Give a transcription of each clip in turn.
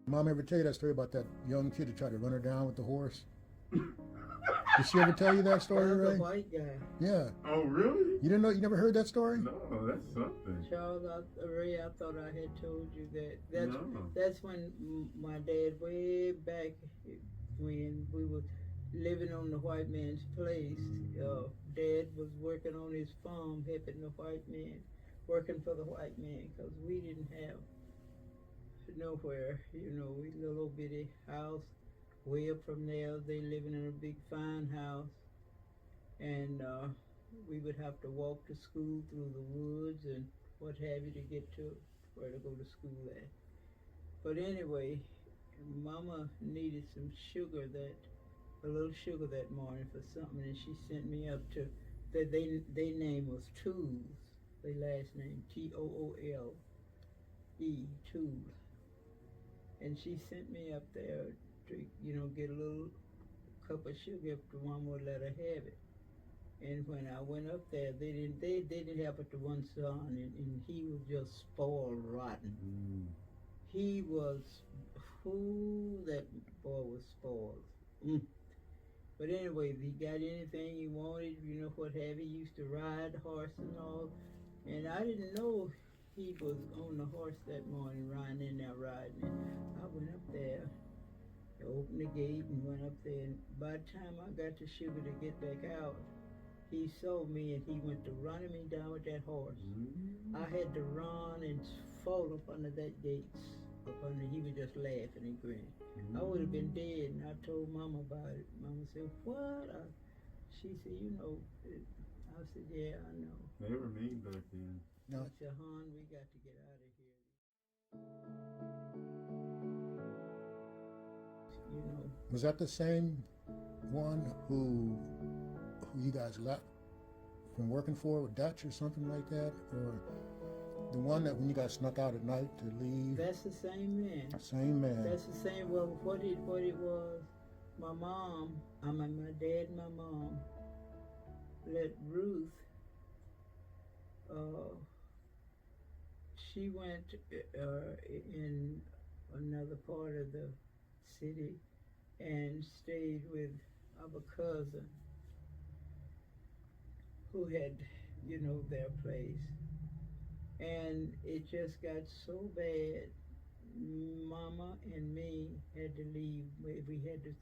Mom ever tell you that story about that young kid that tried to run her down with the horse? Did she ever tell you that story, That's Ray? a white guy. Yeah. Oh, really? You didn't know? You never heard that story? No, that's something. Charles, Ray, I thought I had told you that. No. That's when my dad, way back when we were living on the white man's place, Dad was working on his farm, helping the white man, working for the white man, because we didn't have nowhere, we little bitty house. Way up from there, they living in a big fine house, and we would have to walk to school through the woods and what have you to get to where to go to school at. But anyway, Mama needed some sugar a little sugar that morning for something, and she sent me up to, their name was Toole, their last name, Toole, Toole. And she sent me up there to, get a little cup of sugar if the Mama would let her have it. And when I went up there, they didn't have but the one son, and he was just spoiled rotten. He was, that boy was spoiled. But anyway, if he got anything he wanted, what have you, he used to ride the horse and all. And I didn't know he was on the horse that morning, riding in there, riding it. I went up there, opened the gate and went up there, and by the time I got the sugar to get back out, he saw me and he went to running me down with that horse. I had to run and fall up under that gate. He was just laughing and grinning. I would have been dead, and I told Mama about it. Mama said, "What?" She said, I said, "Yeah, I know." They were mean back then. No. I said, "Hon, we got to get out of here." Was that the same one who you guys left from working for with Dutch or something like that? Or the one that when you guys snuck out at night to leave? That's the same man. Same man. That's the same. Well, what it was, my dad and my mom let Ruth. She went in another part of the city and stayed with our cousin who had, their place. And it just got so bad, Mama and me had to leave. We had to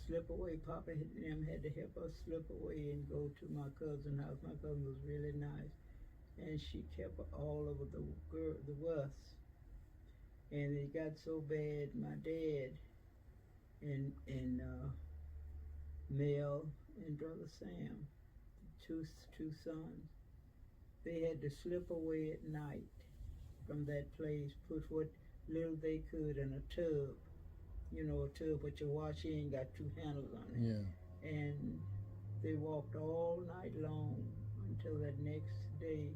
slip away. Papa and them had to help us slip away and go to my cousin's house. My cousin was really nice, and she kept all over the West. And it got so bad, my dad and Mel and brother Sam, two sons, they had to slip away at night from that place, put what little they could in a tub, a tub but you wash in, got two handles on it. Yeah. And they walked all night long until that next day,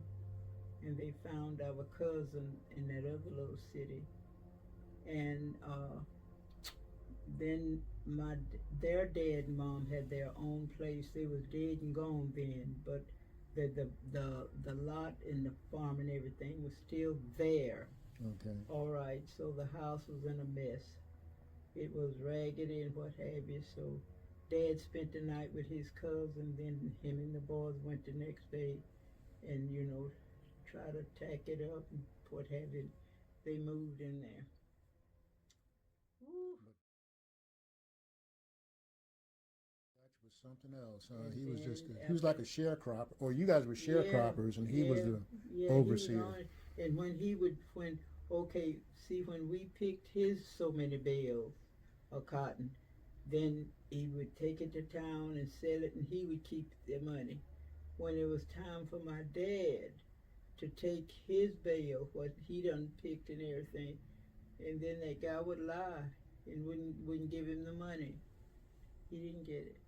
and they found our cousin in that other little city. And then their dad and mom had their own place. They was dead and gone then, but the lot and the farm and everything was still there. Okay. All right, so the house was in a mess. It was raggedy and what have you. So Dad spent the night with his cousin, then him and the boys went the next day and, try to tack it up and what have you. They moved in there. Woo. Dutch was something else. He was like a sharecropper, or you guys were sharecroppers, and he was the overseer. And when we picked his so many bales of cotton, then he would take it to town and sell it, and he would keep the money. When it was time for my dad to take his bale, what he done picked and everything, and then that guy would lie and wouldn't give him the money. He didn't get it.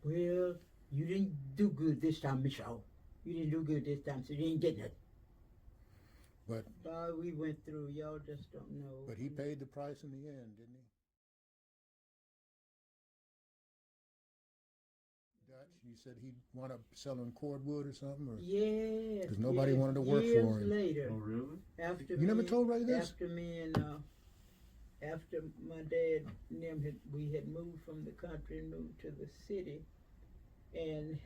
Well, you didn't do good this time, Micheaux. You didn't do good this time, so you didn't get it. But we went through, y'all just don't know. But he paid the price in the end, didn't he? Dutch? You said he wound up selling cordwood or something, or Yes. because nobody yes. wanted to work Years for him. later, Oh, really? after You never told Ray this? After me and after my dad and them we had moved from the country and moved to the city, and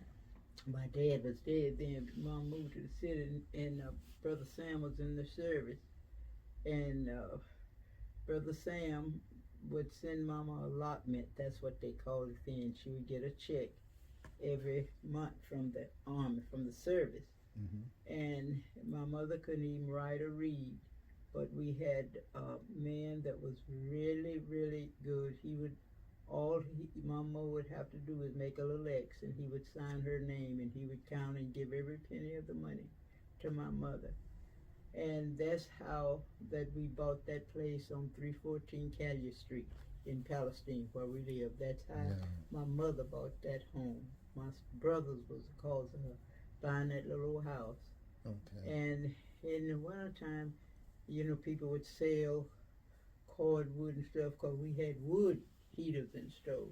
my dad was dead then. Mom moved to the city, and Brother Sam was in the service, and Brother Sam would send Mama a allotment. That's what they called it then. She would get a check every month from the army, from the service. Mm-hmm. And my mother couldn't even write or read, but we had a man that was really, really good. He would, Mama would have to do is make a little X, and he would sign her name, and he would count and give every penny of the money to my mother. And that's how that we bought that place on 314 Callier Street in Palestine, where we live. That's how my mother bought that home. My brothers was the cause of her buying that little house. Okay. And in the wintertime, people would sell cordwood and stuff because we had wood heaters and stove.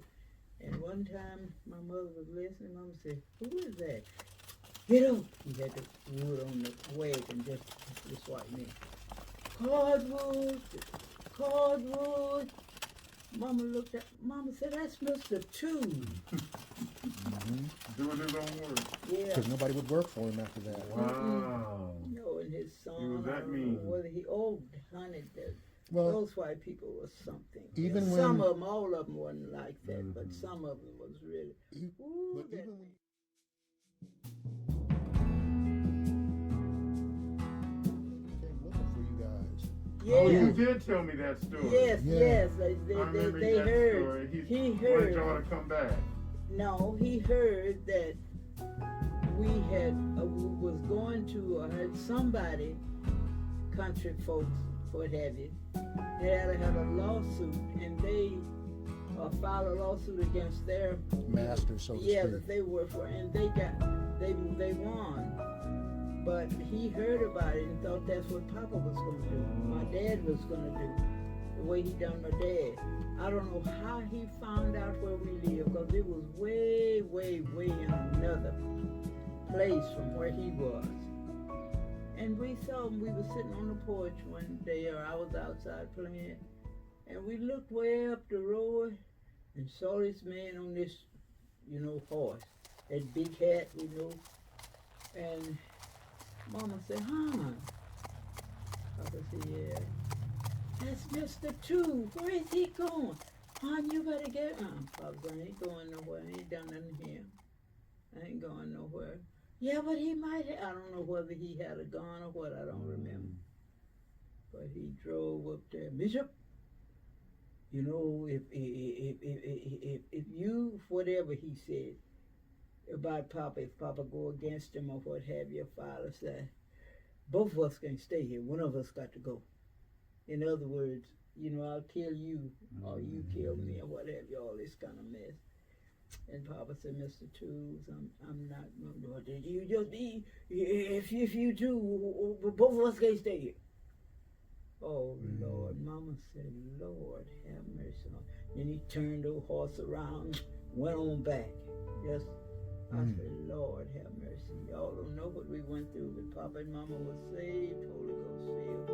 And one time my mother was listening. Mama said, "Who is that? Get up!" He had the wood on the wagon, just this white man. Cordwood, cordwood. Mama said, "That's Mr. Toole." Mm-hmm. Doing his own work. Yeah. Because nobody would work for him after that. Wow. And his son. He was that I don't mean. know whether honey, Well, those white people was something. even some when- of them, all of them wasn't like that, but Mhm. some of them was really. but that even when he came looking for you guys, Oh, yeah. you did tell me that story. Yes, Yeah. yes. I remember They that heard. story. He wanted heard. y'all to come back. No, he heard that we had was going to had somebody, country folks, what have you, had a lawsuit, and they filed a lawsuit against their master, so to yeah speak. that they were for, and they won. But he heard about it and thought that's what Papa was going to do. My dad was going to do the way he done my dad. I don't know how he found out where we lived, because it was way, way, way in another place from where he was. And we saw him. We were sitting on the porch one day, or I was outside playing, and we looked way up the road and saw this man on this, horse, that big hat, and Mama said, "Huh?" Papa said, "Yeah. That's Mr. Toole. Where is he going? Hon, you better get him." Papa said, "I ain't going nowhere. I ain't done nothing to him. I ain't going nowhere." "Yeah, but he might have." I don't know whether he had a gun or what. I don't remember. But he drove up there. "Bishop, if you, whatever he said about Papa, if Papa go against him or what have you, father said, both of us can stay here. One of us got to go. In other words, I'll kill you or you kill me or what have you, all this kind of mess." And Papa said, "Mr. Tools, I'm not going to do it. Did you just be, if you do, both of us can stay here." Oh, Lord. Mama said, "Lord, have mercy on." Then he turned the horse around, went on back. Yes. I said, "Lord, have mercy." Y'all don't know what we went through, but Papa and Mama was saved, Holy Ghost filled.